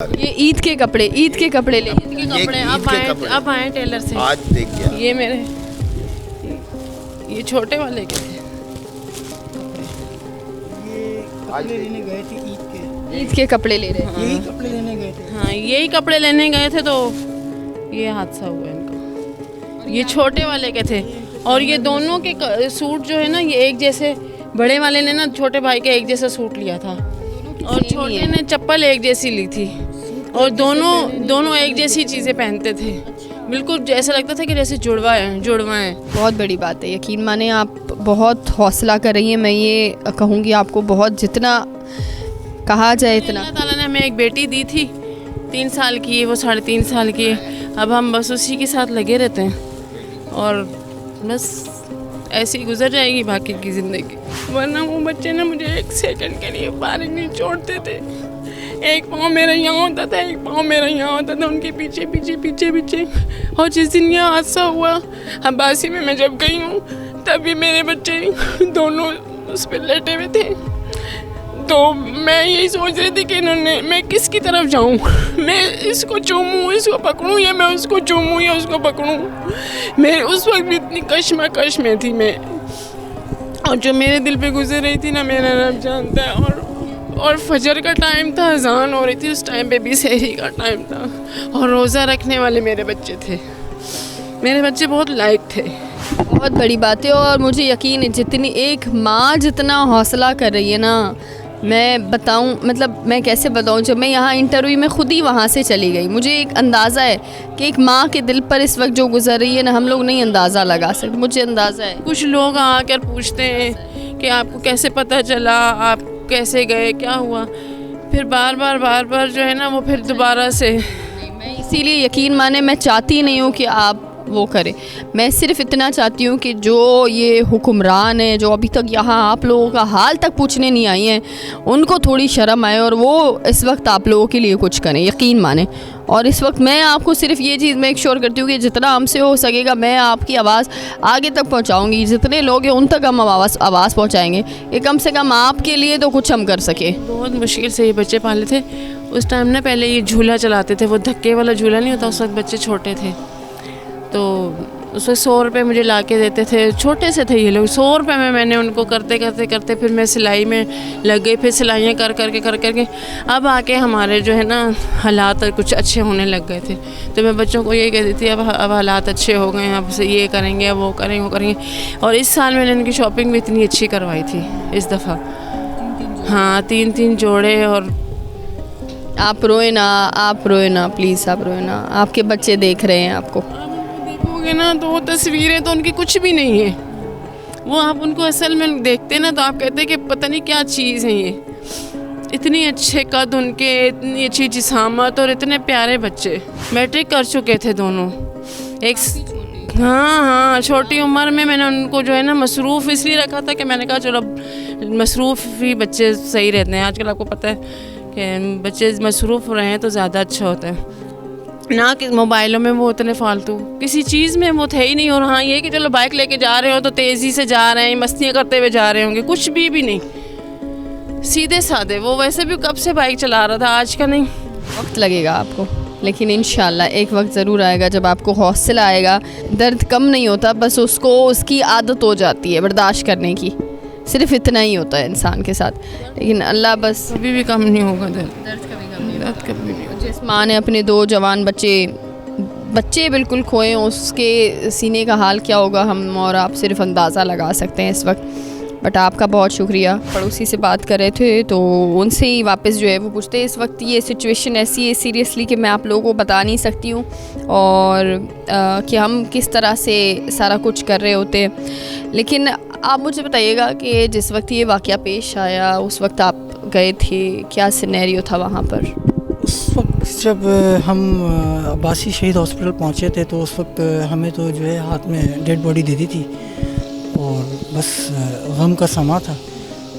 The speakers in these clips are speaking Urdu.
یہ عید کے کپڑے لے اب آئے ٹیلر سے. آج دیکھیے یہ میرے یہ چھوٹے والے کے تھے. لینے گئے تھے عید کے کپڑے لے رہے ہیں. یہی کپڑے لینے گئے تھے. ہاں یہی کپڑے لینے گئے تھے تو یہ حادثہ ہوا ان کا. یہ چھوٹے والے کے تھے اور یہ دونوں کے سوٹ جو ہے نا یہ ایک جیسے. بڑے والے نے نا چھوٹے بھائی کا ایک جیسا سوٹ لیا تھا اور چھوٹے نے چپل ایک جیسی لی تھی اور دونوں ایک جیسی چیزیں پہنتے تھے. بالکل جیسا لگتا تھا کہ جیسے جڑوا ہیں. بہت بڑی بات ہے. یقین مانیں آپ بہت حوصلہ کر رہی ہیں. میں یہ کہوں گی آپ کو بہت جتنا کہا جائے اتنا. اللہ تعالیٰ نے ہمیں ایک بیٹی دی تھی 3 سال کی ہے, وہ 3.5 سال کی ہے. اب ہم بس اسی کے ساتھ لگے رہتے ہیں اور بس ایسی گزر جائے گی باقی کی زندگی. ورنہ وہ بچے نا مجھے 1 سیکنڈ کے لیے فارغ نہیں چھوڑتے تھے. ایک پاؤں میرا یہاں ہوتا تھا, ایک پاؤں میرا یہاں ہوتا تھا, ان کے پیچھے. اور جس دن یہ حادثہ ہوا عباسی میں جب گئی ہوں تبھی میرے بچے دونوں اس پہ لیٹے ہوئے تھے. تو میں یہی سوچ رہی تھی کہ میں کس کی طرف جاؤں. میں اس کو چوموں, اس کو پکڑوں, یا میں اس کو چوموں یا اس کو پکڑوں. میں اس وقت بھی اتنی کشمکش میں تھی میں, اور جو میرے دل پہ گزر رہی تھی نا میرا رب جانتا ہے. اور فجر کا ٹائم تھا, اذان ہو رہی تھی اس ٹائم پہ بھی, سحری کا ٹائم تھا اور روزہ رکھنے والے میرے بچے تھے. میرے بچے بہت لائق تھے. بہت بڑی بات ہے. اور مجھے یقین ہے جتنی ایک ماں جتنا حوصلہ کر رہی ہے نا, میں بتاؤں مطلب میں کیسے بتاؤں. جب میں یہاں انٹرویو میں خود ہی وہاں سے چلی گئی, مجھے ایک اندازہ ہے کہ ایک ماں کے دل پر اس وقت جو گزر رہی ہے نا, ہم لوگ نہیں اندازہ لگا سکتے. مجھے اندازہ ہے. کچھ لوگ آ کر پوچھتے ہیں کہ آپ کو کیسے پتہ چلا, آپ کیسے گئے, کیا ہوا. پھر بار بار جو ہے نا وہ پھر دوبارہ سے. میں اسی لیے یقین مانے میں چاہتی نہیں ہوں کہ آپ وہ کریں. میں صرف اتنا چاہتی ہوں کہ جو یہ حکمران ہیں جو ابھی تک یہاں آپ لوگوں کا حال تک پوچھنے نہیں آئی ہیں, ان کو تھوڑی شرم آئے اور وہ اس وقت آپ لوگوں کے لیے کچھ کریں. یقین مانیں. اور اس وقت میں آپ کو صرف یہ چیز میک شیور کرتی ہوں کہ جتنا ہم سے ہو سکے گا میں آپ کی آواز آگے تک پہنچاؤں گی. جتنے لوگ ہیں ان تک ہم آواز پہنچائیں گے کہ کم سے کم آپ کے لیے تو کچھ ہم کر سکیں. بہت مشکل سے یہ بچے پالے تھے اس ٹائم نا. پہلے یہ جھولا چلاتے تھے, وہ دھکے والا جھولا نہیں ہوتا, اس وقت بچے چھوٹے تھے. تو اس وقت 100 روپے مجھے لا کے دیتے تھے. چھوٹے سے تھے یہ لوگ. 100 روپے میں نے ان کو کرتے پھر میں سلائی میں لگ گئی. پھر سلائیاں کر کے اب آ کے ہمارے جو ہے نا حالات کچھ اچھے ہونے لگ گئے تھے. تو میں بچوں کو یہ کہتی تھی اب حالات اچھے ہو گئے ہیں, اب سے یہ کریں گے, اب وہ کریں گے. اور اس سال میں نے ان کی شاپنگ بھی اتنی اچھی کروائی تھی اس دفعہ. ہاں 3 جوڑے. اور آپ روئے نا پلیز, آپ روئے نا. آپ کے بچے دیکھ رہے ہیں آپ کو. نا تو وہ تصویریں تو ان کی کچھ بھی نہیں ہیں. وہ آپ ان کو اصل میں دیکھتے نا تو آپ کہتے کہ پتہ نہیں کیا چیز ہے یہ. اتنی اچھے قد ان کے, اتنی اچھی جسامت اور اتنے پیارے بچے. میٹرک کر چکے تھے دونوں. ایک ہاں چھوٹی عمر میں نے ان کو جو ہے نا مصروف اس لیے رکھا تھا کہ میں نے کہا چلو مصروف ہی بچے صحیح رہتے ہیں. آج کل آپ کو پتہ ہے کہ بچے مصروف رہیں تو زیادہ اچھا ہوتا ہے. نہ کہ موبائلوں میں وہ اتنے فالتو کسی چیز میں وہ تھے ہی نہیں. اور ہاں یہ کہ چلو بائک لے کے جا رہے ہو تو تیزی سے جا رہے ہیں, مستیاں کرتے ہوئے جا رہے ہوں گے. کچھ بھی نہیں, سیدھے سادے. وہ ویسے بھی کب سے بائک چلا رہا تھا, آج کا نہیں. وقت لگے گا آپ کو, لیکن انشاءاللہ ایک وقت ضرور آئے گا جب آپ کو حوصلہ آئے گا. درد کم نہیں ہوتا, بس اس کی عادت ہو جاتی ہے برداشت کرنے کی. صرف اتنا ہی ہوتا ہے انسان کے ساتھ. لیکن اللہ بس کبھی بھی کم نہیں ہوگا درد کبھی کبھی نہیں. جس ماں نے اپنے 2 جوان بچے بالکل کھوئے, اس کے سینے کا حال کیا ہوگا ہم اور آپ صرف اندازہ لگا سکتے ہیں اس وقت. بٹ آپ کا بہت شکریہ. پڑوسی سے بات کر رہے تھے تو ان سے ہی واپس جو ہے وہ پوچھتے. اس وقت یہ سچویشن ایسی ہے سیریسلی کہ میں آپ لوگوں کو بتا نہیں سکتی ہوں اور کہ ہم کس طرح سے سارا کچھ کر رہے ہوتے ہیں. لیکن آپ مجھے بتائیے گا کہ جس وقت یہ واقعہ پیش آیا اس وقت آپ گئے تھے, کیا سینیریو تھا وہاں پر؟ اس وقت جب ہم عباسی شہید ہاسپٹل پہنچے تھے تو اس وقت ہمیں تو جو ہے ہاتھ میں ڈیڈ باڈی دے دی تھی اور بس غم کا سما تھا.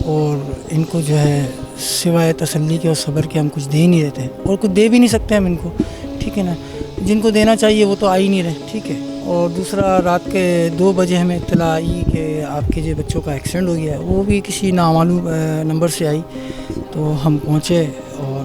اور ان کو جو ہے سوائے تسلی کے اور صبر کے ہم کچھ دے ہی نہیں رہتے اور کچھ دے بھی نہیں سکتے ہم ان کو. ٹھیک ہے نا, جن کو دینا چاہیے وہ تو آ ہی نہیں رہے. ٹھیک ہے. اور دوسرا رات کے 2 بجے ہمیں اطلاع آئی کہ آپ کے جو بچوں کا ایکسیڈنٹ ہو گیا ہے, وہ بھی کسی نامعلوم نمبر سے آئی. تو ہم پہنچے اور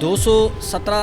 217